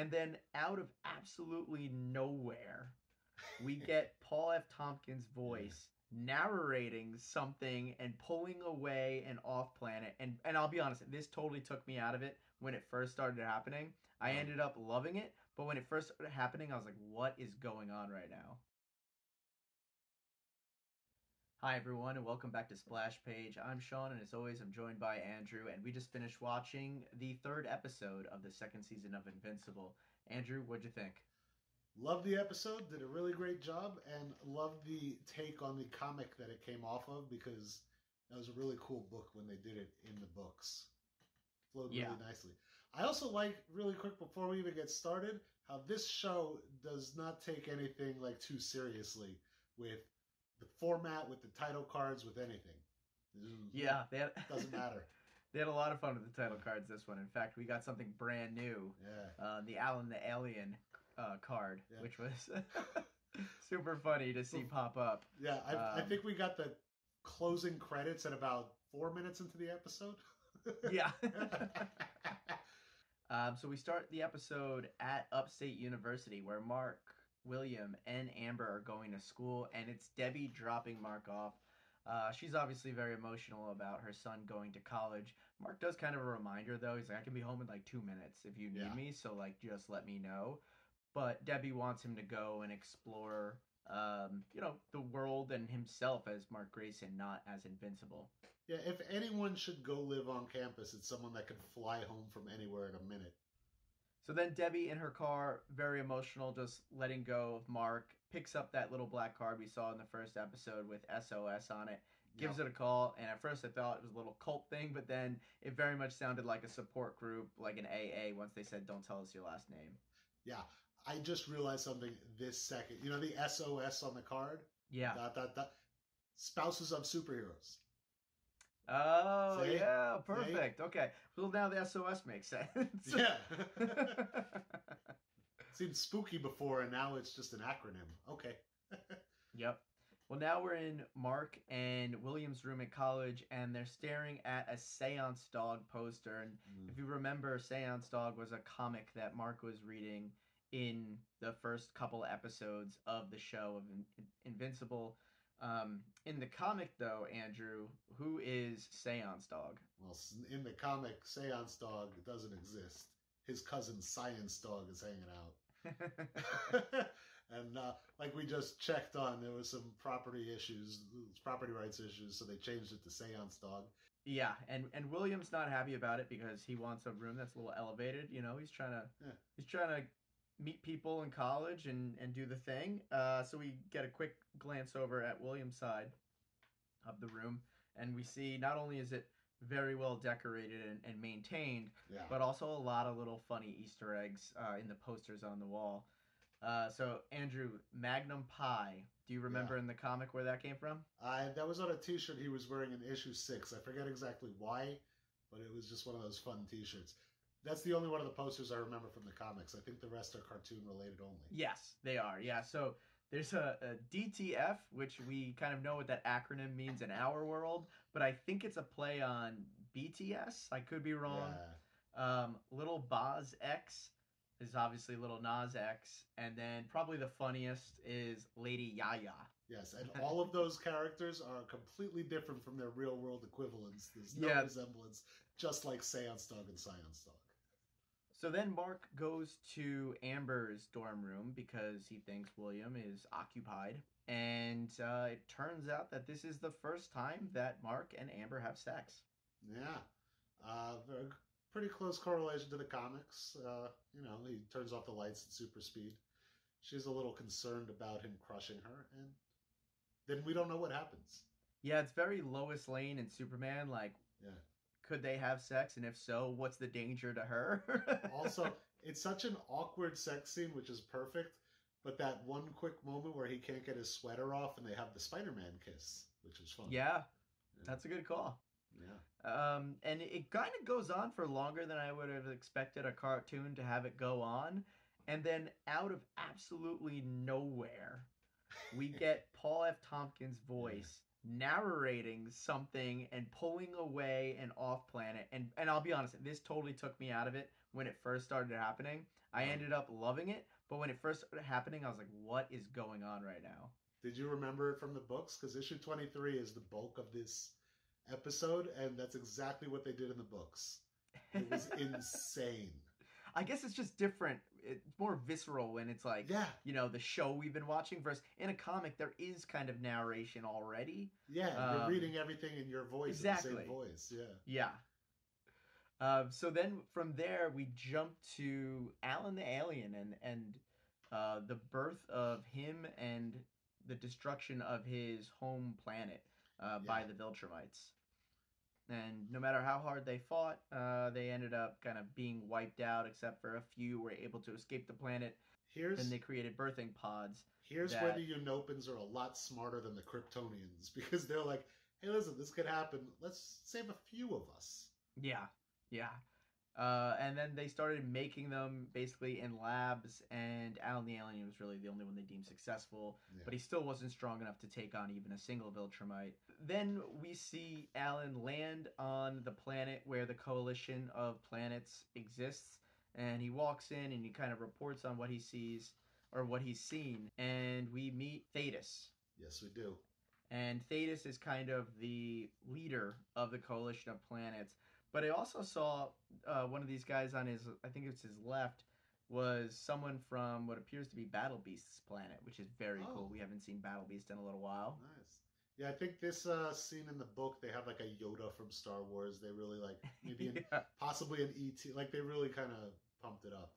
And then out of absolutely nowhere, we get Paul F. Tompkins' Yeah. voice narrating something and pulling away and off planet. And I'll be honest, this totally took me out of it when it first started happening. I Oh, ended up loving it, but when it first started happening, I was like, what is going on right now? Hi everyone, and welcome back to Splash Page. I'm Sean, and as always, I'm joined by Andrew, and we just finished watching the third episode of the second season of Invincible. Andrew, what'd you think? loved the episode. Did a really great job, and loved the take on the comic that it came off of because that was a really cool book when they did it in the books. Flowed really Yeah. nicely. I also like, really quick before we even get started, how this show does not take anything like too seriously with the format, with the title cards, with anything. It Yeah, doesn't matter. they had a lot of fun with the title Yeah. cards this one. In fact, we got something brand new, Yeah. the Alan the Alien card, Yeah. which was super funny to see pop up. Yeah, I Um, think we got the closing credits at about 4 minutes into the episode. yeah. So we start the episode at Upstate University where Mark, William, and Amber are going to school, and it's Debbie dropping Mark off. She's obviously very emotional about her son going to college. Mark does kind of a reminder though. He's like, I can be home in like 2 minutes if you need Yeah, me, so like just let me know. But Debbie wants him to go and explore, the world and himself as Mark Grayson, not as Invincible. yeah. If anyone should go live on campus, it's someone that could fly home from anywhere in a minute. So then Debbie in her car, very emotional, just letting go of Mark, picks up that little black card we saw in the first episode with SOS on it, gives Yep. it a call, and at first I thought it was a little cult thing, but then it very much sounded like a support group, like an AA, once they said, don't tell us your last name. Yeah. I just realized something this second. You know the SOS on the card? Yeah. Dot dot dot. Spouses of superheroes. Oh, See? yeah, See? perfect. Okay. Well, now the SOS makes sense. Yeah. Seemed spooky before, and now it's just an acronym. Okay. Yep. Well, now we're in Mark and William's room at college, and they're staring at a Seance Dog poster. And Mm. if you remember, Seance Dog was a comic that Mark was reading in the first couple episodes of the show of Invincible. In the comic, though, Andrew, who is Seance Dog? Well, in the comic, Seance Dog doesn't exist. His cousin Science Dog is hanging out. And like we just checked on, there was some property issues, property rights issues, so they changed it to Seance Dog. Yeah, and William's not happy about it because he wants a room that's a little elevated. You know, Yeah. he's trying to meet people in college and do the thing. So we get a quick glance over at William's side of the room, and we see not only is it very well decorated and maintained, Yeah. but also a lot of little funny Easter eggs in the posters on the wall. So Andrew, Magnum Pie. Do you Yeah. remember in the comic where that came from? That was on a T-shirt he was wearing in issue 6. I forget exactly why, but it was just one of those fun T-shirts. That's the only one of the posters I remember from the comics. I think the rest are cartoon related only. Yes, they are. Yeah. So there's a DTF, which we kind of know what that acronym means in our world, but I think it's a play on BTS. I could be wrong. Yeah. Little Boz X is obviously Little Nas X, and then probably the funniest is Lady Yaya. Yes, and all of those characters are completely different from their real world equivalents. There's no Yeah. resemblance, just like Seance Dog and Science Dog. So then Mark goes to Amber's dorm room because he thinks William is occupied. And it turns out that this is the first time that Mark and Amber have sex. Yeah. Very, pretty close correlation to the comics. He turns off the lights at super speed. She's a little concerned about him crushing her, and then we don't know what happens. Yeah, it's very Lois Lane and Superman. Like, Yeah. could they have sex? And if so, what's the danger to her? Also, it's such an awkward sex scene, which is perfect. But that one quick moment where he can't get his sweater off and they have the Spider-Man kiss, which is fun. Yeah, Yeah. that's a good call. Yeah. And it kind of goes on for longer than I would have expected a cartoon to have it go on. And then out of absolutely nowhere, we get Paul F. Tompkins' voice narrating something and pulling away and off planet. And I'll be honest, this totally took me out of it when it first started happening. I ended up loving it, but when it first started happening, I was like, what is going on right now? Did you remember it from the books? Because issue 23 is the bulk of this episode, and that's exactly what they did in the books. It was insane. I guess it's just different. It's more visceral when it's like, Yeah. you know, the show we've been watching versus in a comic, there is kind of narration already. Yeah, you're reading everything in your voice, exactly. In the same voice. Yeah. Yeah. So then from there we jump to Alan the alien and the birth of him and the destruction of his home planet by the Viltrumites. And no matter how hard they fought, they ended up kind of being wiped out, except for a few were able to escape the planet. Then they created birthing pods. Here's where the Unopans are a lot smarter than the Kryptonians, because they're like, hey, listen, this could happen. Let's save a few of us. Yeah. And then they started making them basically in labs, and Alan the Alien was really the only one they deemed successful, but he still wasn't strong enough to take on even a single Viltrumite. Then we see Alan land on the planet where the coalition of planets exists, and he walks in and he kind of reports on what he sees, or what he's seen, and we meet Thaedus. Yes, we do. And Thaedus is kind of the leader of the coalition of planets. But I also saw one of these guys on his, I think it's his left, was someone from what appears to be Battle Beast's planet, which is very cool. We haven't seen Battle Beast in a little while. Nice. Yeah, I think this scene in the book, they have like a Yoda from Star Wars. They really like, maybe possibly an E.T. Like they really kind of pumped it up.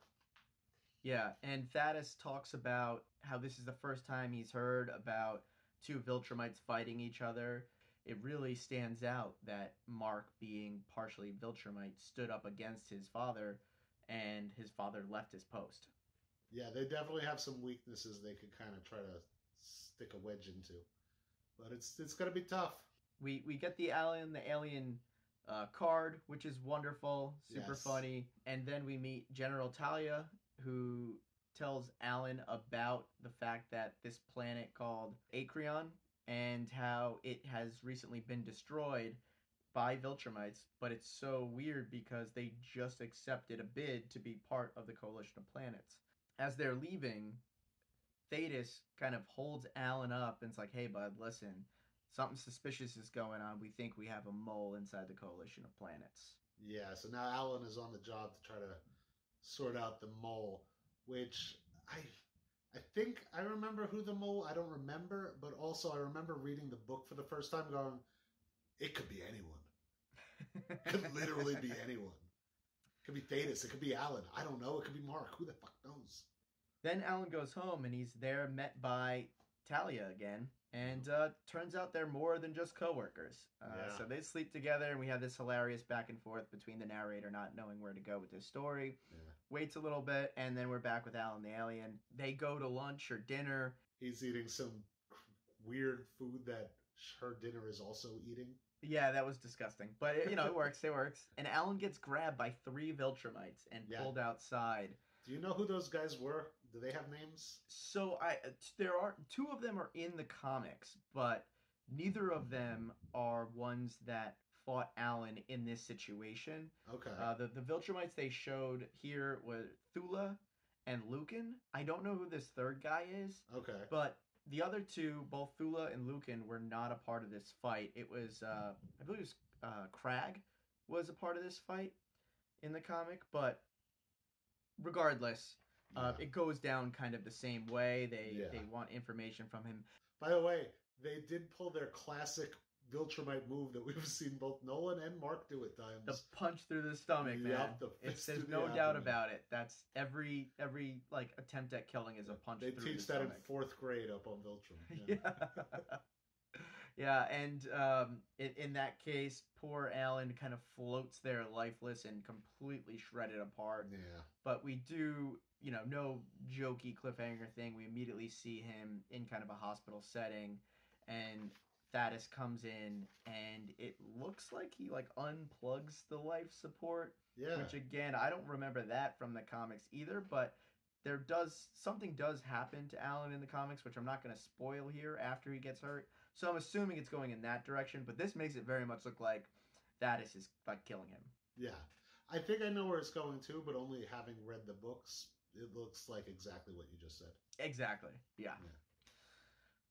Yeah, and Thaedus talks about how this is the first time he's heard about two Viltrumites fighting each other. It really stands out that Mark, being partially Viltrumite, stood up against his father, and his father left his post. Yeah, they definitely have some weaknesses they could kind of try to stick a wedge into. But it's going to be tough. We get the alien card, which is wonderful, super funny. And then we meet General Talea, who tells Alan about the fact that this planet called Acreon, and how it has recently been destroyed by Viltrumites, but it's so weird because they just accepted a bid to be part of the coalition of planets. As they're leaving, Thaedus kind of holds Alan up and it's like, hey bud, listen, something suspicious is going on. We think we have a mole inside the coalition of planets. Yeah, so now Alan is on the job to try to sort out the mole, which I think I remember who the mole, I don't remember, but also I remember reading the book for the first time going, it could be anyone. It could literally be anyone. It could be Thaedus, it could be Alan. I don't know, it could be Mark. Who the fuck knows? Then Alan goes home and he's there met by Talea again. And turns out they're more than just co-workers. So they sleep together, and we have this hilarious back and forth between the narrator not knowing where to go with his story. Waits a little bit, and then we're back with Alan the alien. They go to lunch or dinner. He's eating some weird food that her dinner is also eating. Yeah, that was disgusting. But, it works. It works. And Alan gets grabbed by 3 Viltrumites and pulled outside. Do you know who those guys were? Do they have names? So there are 2 of them are in the comics, but neither of them are ones that fought Alan in this situation. Okay. The Viltrumites they showed here were Thula and Lucan. I don't know who this third guy is. Okay. But the other 2, both Thula and Lucan, were not a part of this fight. It was, I believe it was Crag was a part of this fight in the comic, but regardless, it goes down kind of the same way. They want information from him. By the way, they did pull their classic Viltrumite move that we've seen both Nolan and Mark do at times. The punch through the stomach, man. There's no doubt about it. That's every like attempt at killing is a punch through the stomach. They teach that in 4th grade up on Viltrum. Yeah. Yeah, and in that case, poor Alan kind of floats there lifeless and completely shredded apart. Yeah. But we do, no jokey cliffhanger thing. We immediately see him in kind of a hospital setting, and Thaedus comes in, and it looks like he unplugs the life support. Yeah. Which again, I don't remember that from the comics either, but something does happen to Alan in the comics, which I'm not going to spoil here after he gets hurt. So I'm assuming it's going in that direction, but this makes it very much look like Thaedus is killing him. Yeah. I think I know where it's going to, but only having read the books. it looks like exactly what you just said. Exactly. Yeah. Yeah.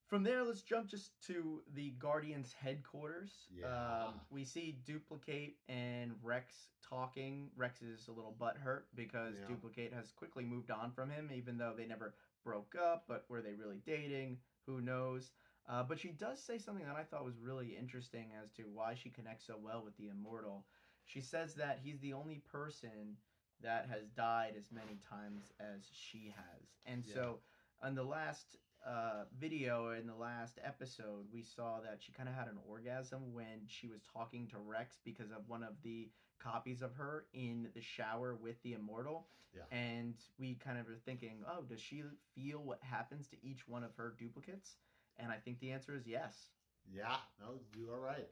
From there, let's jump just to the Guardians' headquarters. Yeah. We see Duplicate and Rex talking. Rex is a little butthurt because Yeah. Duplicate has quickly moved on from him, even though they never broke up. But were they really dating? Who knows? But she does say something that I thought was really interesting as to why she connects so well with the Immortal. She says that he's the only person that has died as many times as she has. And Yeah. so, on the last video in the last episode, we saw that she kind of had an orgasm when she was talking to Rex because of one of the copies of her in the shower with the Immortal. Yeah. And we kind of are thinking, oh, does she feel what happens to each one of her duplicates? And I think the answer is yes. Yeah, no, you are right.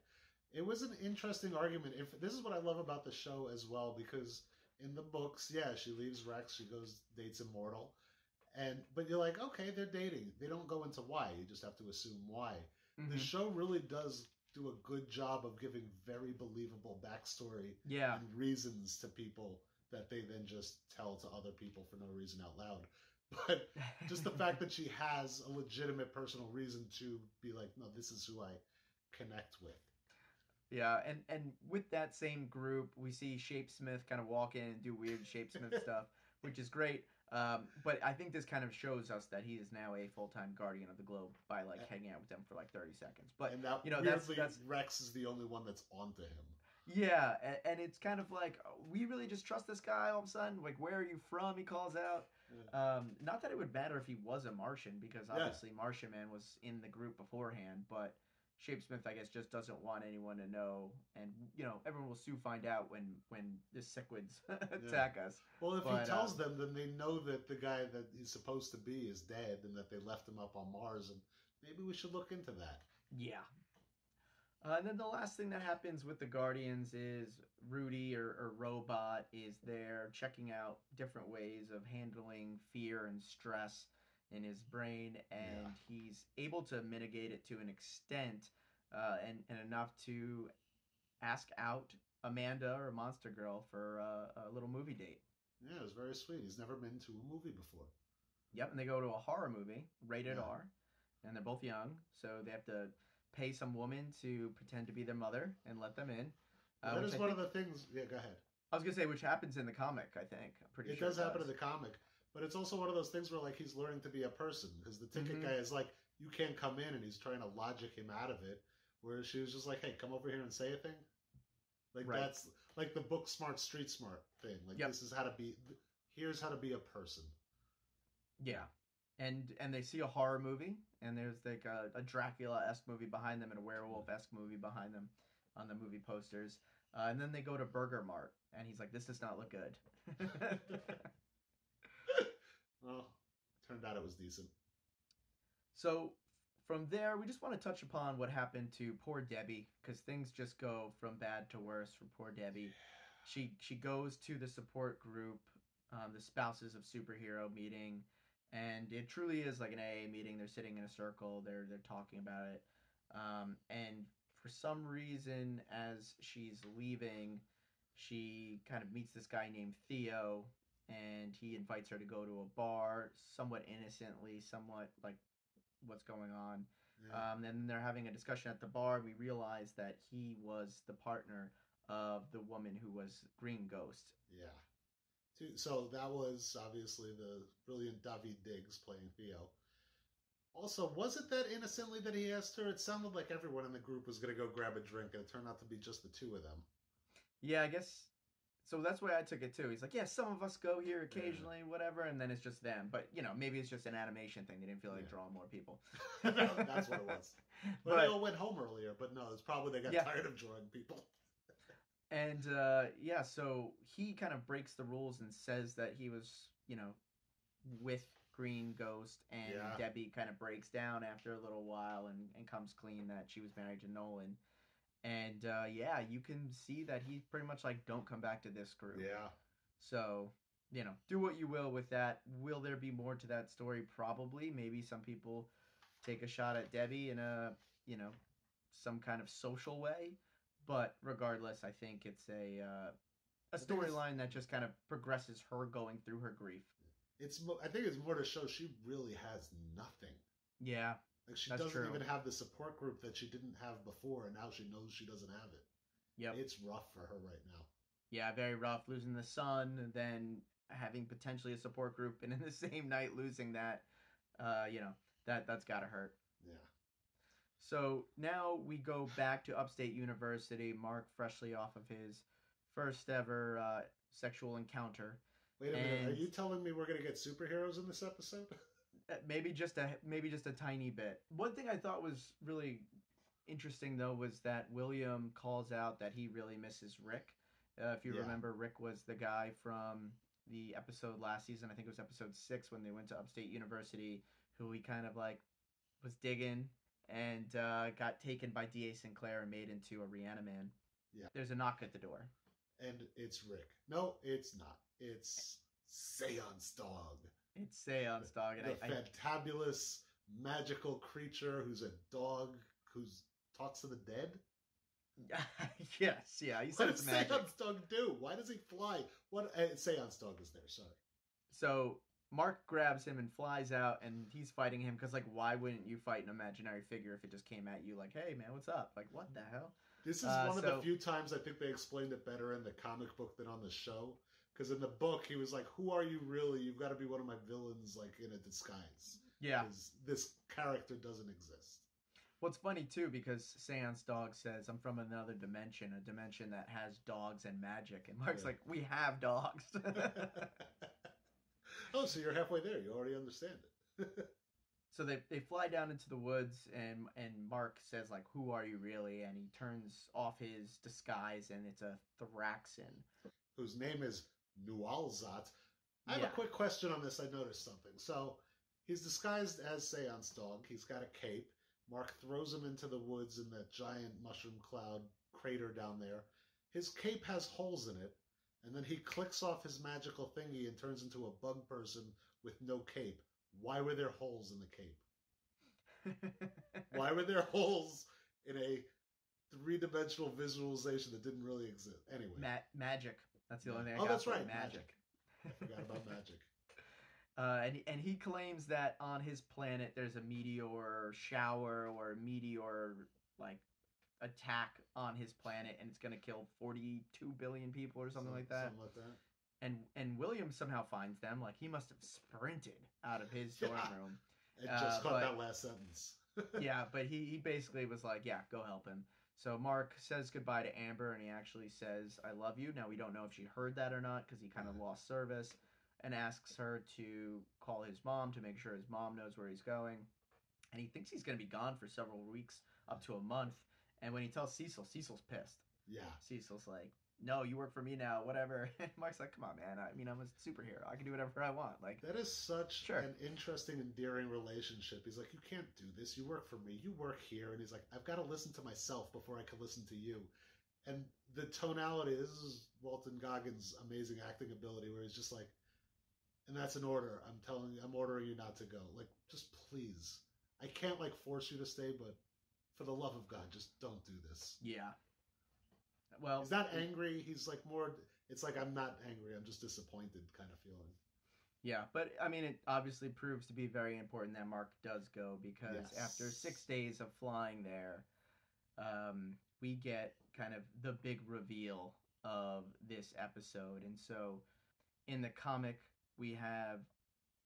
It was an interesting argument. If this is what I love about the show as well, because in the books, yeah, she leaves Rex, she goes dates Immortal, but you're like, okay, they're dating. They don't go into why. You just have to assume why. Mm-hmm. The show really does do a good job of giving very believable backstory Yeah. and reasons to people that they then just tell to other people for no reason out loud. But just the fact that she has a legitimate personal reason to be like, no, this is who I connect with. Yeah, and with that same group, we see Shapesmith kind of walk in and do weird Shapesmith stuff, which is great. But I think this kind of shows us that he is now a full-time guardian of the globe by like hanging out with them for like 30 seconds. But and that, you know, weirdly, that's Rex is the only one that's onto him. Yeah, and it's kind of like we really just trust this guy all of a sudden. Like, where are you from? He calls out. Yeah. Not that it would matter if he was a Martian, because obviously Martian Man was in the group beforehand, but Shapesmith, I guess, just doesn't want anyone to know, and you know, everyone will soon find out when the cichlids attack us. Well, if he tells them, then they know that the guy that he's supposed to be is dead, and that they left him up on Mars, and maybe we should look into that. Yeah. And then the last thing that happens with the Guardians is Rudy or Robot is there checking out different ways of handling fear and stress in his brain, and he's able to mitigate it to an extent and enough to ask out Amanda or Monster Girl for a little movie date. Yeah, it was very sweet. He's never been to a movie before. Yep, and they go to a horror movie, rated R, and they're both young, so they have to pay some woman to pretend to be their mother and let them in. That is one of the things. Yeah, go ahead. I was gonna say, which happens in the comic. I think I'm pretty sure it does happen in the comic, but it's also one of those things where like he's learning to be a person, because the ticket guy is like, you can't come in, and he's trying to logic him out of it. Whereas she was just like, hey, come over here and say a thing. Like that's like the book smart, street smart thing. Like this is how to be. Here's how to be a person. Yeah. And they see a horror movie, and there's like a Dracula-esque movie behind them and a werewolf-esque movie behind them on the movie posters. And then they go to Burger Mart, and he's like, this does not look good. Well, turned out it was decent. So from there, we just want to touch upon what happened to poor Debbie, because things just go from bad to worse for poor Debbie. She goes to the support group, the Spouses of Superhero meeting, and it truly is like an AA meeting. They're sitting in a circle. They're talking about it. And for some reason, as she's leaving, she kind of meets this guy named Theo, and he invites her to go to a bar, somewhat innocently, somewhat like what's going on. Yeah. And they're having a discussion at the bar. We realize that he was the partner of the woman who was Green Ghost. Yeah. So that was obviously the brilliant David Diggs playing Theo. Also, was it that innocently that he asked her? It sounded like everyone in the group was going to go grab a drink, and it turned out to be just the two of them. Yeah, I guess. So that's the way I took it too. He's like, yeah, some of us go here occasionally, whatever, and then it's just them. But, you know, maybe it's just an animation thing. They didn't feel like drawing more people. That's what it was. But they all went home earlier, but no, it's probably they got tired of drawing people. And, so he kind of breaks the rules and says that he was, you know, with Green Ghost, and Debbie kind of breaks down after a little while and comes clean that she was married to Nolan. And, you can see that he's pretty much like, don't come back to this group. Yeah. So, you know, do what you will with that. Will there be more to that story? Probably. Maybe some people take a shot at Debbie in a, you know, some kind of social way. But regardless, I think it's a storyline that just kind of progresses her going through her grief. I think it's more to show she really has nothing. Yeah, Like she that's doesn't true. even have the support group that she didn't have before, and now she knows she doesn't have it. Yep. It's rough for her right now. Yeah, very rough. Losing the son, and then having potentially a support group, and in the same night losing that. That's gotta hurt. Yeah. So now we go back to Upstate University. Mark, freshly off of his first ever sexual encounter, Wait a minute. Are and you telling me we're gonna get superheroes in this episode? maybe just a tiny bit. One thing I thought was really interesting though was that William calls out that he really misses Rick. If you Yeah. remember, Rick was the guy from the episode last season. I think it was episode 6 when they went to Upstate University, who he kind of like was digging and got taken by D.A. Sinclair and made into a Rihanna man. Yeah. There's a knock at the door. And it's Rick. No, it's not. It's Seance Dog. It's Seance Dog. And the fantabulous, magical creature who's a dog who talks to the dead. Yes, yeah. He said What it's does magic. Seance Dog do? Why does he fly? What Seance Dog is there? Sorry. So Mark grabs him and flies out, and he's fighting him because, like, why wouldn't you fight an imaginary figure if it just came at you like, hey, man, what's up? Like, what the hell? This is one of the few times I think they explained it better in the comic book than on the show. Because in the book, he was like, who are you really? You've got to be one of my villains, like, in a disguise. Yeah. Because this character doesn't exist. What's funny, too, because Seance Dog says, I'm from another dimension, a dimension that has dogs and magic. And Mark's like, we have dogs. Oh, so you're halfway there. You already understand it. So they fly down into the woods, and Mark says, like, who are you really? And he turns off his disguise, and it's a Thraxan. Whose name is Nualzat. I have a quick question on this. I noticed something. So he's disguised as Seance Dog. He's got a cape. Mark throws him into the woods in that giant mushroom cloud crater down there. His cape has holes in it. And then he clicks off his magical thingy and turns into a bug person with no cape. Why were there holes in the cape? Why were there holes in a three-dimensional visualization that didn't really exist? Anyway. Magic. That's the only thing I got. Oh, that's right. Magic. I forgot about magic. And he claims that on his planet there's a meteor shower or a meteor, like, attack on his planet, and it's going to kill 42 billion people or something like that. Something like that. And William somehow finds them. Like, he must have sprinted out of his dorm room. I just caught that last sentence. Yeah, but he basically was like, yeah, go help him. So Mark says goodbye to Amber, and he actually says, I love you. Now, we don't know if she heard that or not, because he kind of lost service, and asks her to call his mom to make sure his mom knows where he's going. And he thinks he's going to be gone for several weeks, up to a month. And when he tells Cecil's pissed. Yeah. Cecil's like, no, you work for me now, whatever. And Mark's like, come on, man. I mean, I'm a superhero. I can do whatever I want. Like, that is such an interesting, endearing relationship. He's like, you can't do this. You work for me. You work here. And he's like, I've got to listen to myself before I can listen to you. And the tonality, this is Walton Goggins' amazing acting ability, where he's just like, and that's an order. I'm ordering you not to go. Like, just please. I can't, like, force you to stay, but for the love of God, just don't do this. Yeah. Well, he's not angry. He's like more. It's like, I'm not angry. I'm just disappointed, kind of feeling. Yeah, but I mean, it obviously proves to be very important that Mark does go, because after 6 days of flying there, we get kind of the big reveal of this episode. And so, in the comic, we have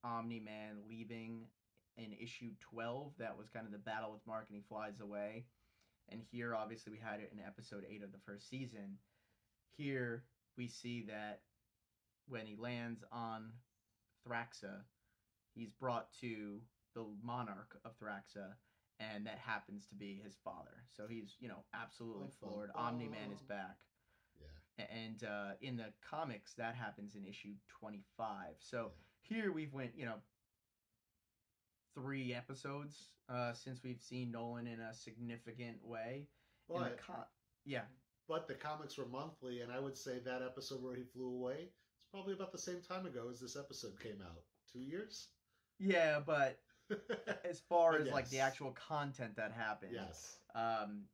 Omni-Man leaving in issue 12. That was kind of the battle with Mark, and he flies away. And here, obviously, we had it in episode 8 of the first season. Here, we see that when he lands on Thraxa, he's brought to the monarch of Thraxa, and that happens to be his father. So he's, absolutely floored. Omni-Man is back. Yeah. And in the comics, that happens in issue 25. So here we've went, 3 episodes since we've seen Nolan in a significant way. But, yeah. But the comics were monthly, and I would say that episode where he flew away, it's probably about the same time ago as this episode came out. 2 years? Yeah, but as far as like the actual content that happened. Yes.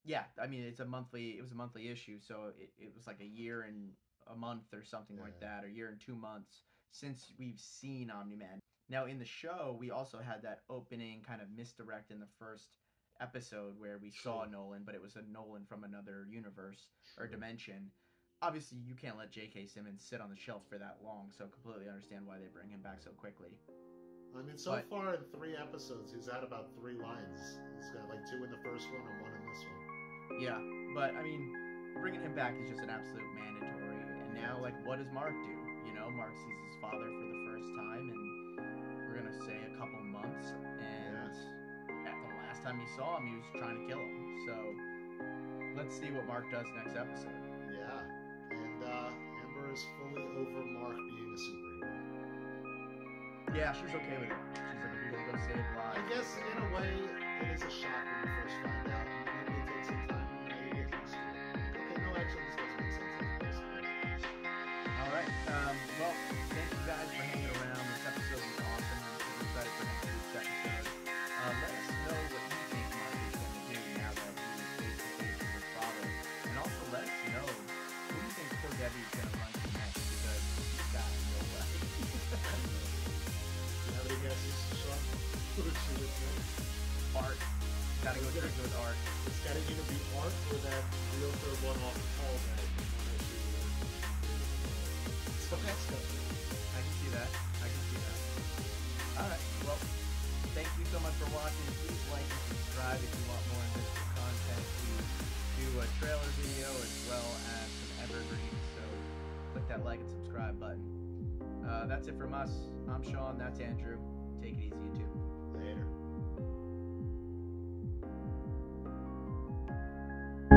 Yeah, I mean, it was a monthly issue, so it was like a year and a month or something like that, or a year and 2 months since we've seen Omni-Man. Now, in the show, we also had that opening kind of misdirect in the first episode where we saw Nolan, but it was a Nolan from another universe or dimension. Obviously, you can't let J.K. Simmons sit on the shelf for that long, so completely understand why they bring him back so quickly. I mean, so far in 3 episodes, he's had about 3 lines. He's got like 2 in the first one and 1 in this one. Yeah, but I mean, bringing him back is just an absolute mandatory. And now, like, what does Mark do? You know, Mark sees his father for the first time, and we're gonna say a couple months. And at the last time he saw him, he was trying to kill him. So let's see what Mark does next episode. Yeah, and Amber is fully over Mark being a superhero. Yeah, she's okay with it. She's like, if you're gonna go save lives. I guess in a way, it is a shock when you first find out. Maybe it takes some time. Maybe it gets used to it. Okay, no, actually, this doesn't make sense. All right. Well, thank you guys for hanging around. This episode was awesome. I'm super excited for next week's episode. Let us know what you think Mark is going to do now that he is face to face with his father, and also let us know who you think poor Debbie is going to run to next, because he's got no way. You have any guesses, Sean? Who she would say? Art. Gotta go drink with Art. It's got to either be Art or that realtor one off Paul that so let's go. I can see that. Alright, well, thank you so much for watching. Please like and subscribe if you want more Invincible content. We do a trailer video as well as some evergreens, so click that like and subscribe button. That's it from us. I'm Sean, that's Andrew. Take it easy, YouTube.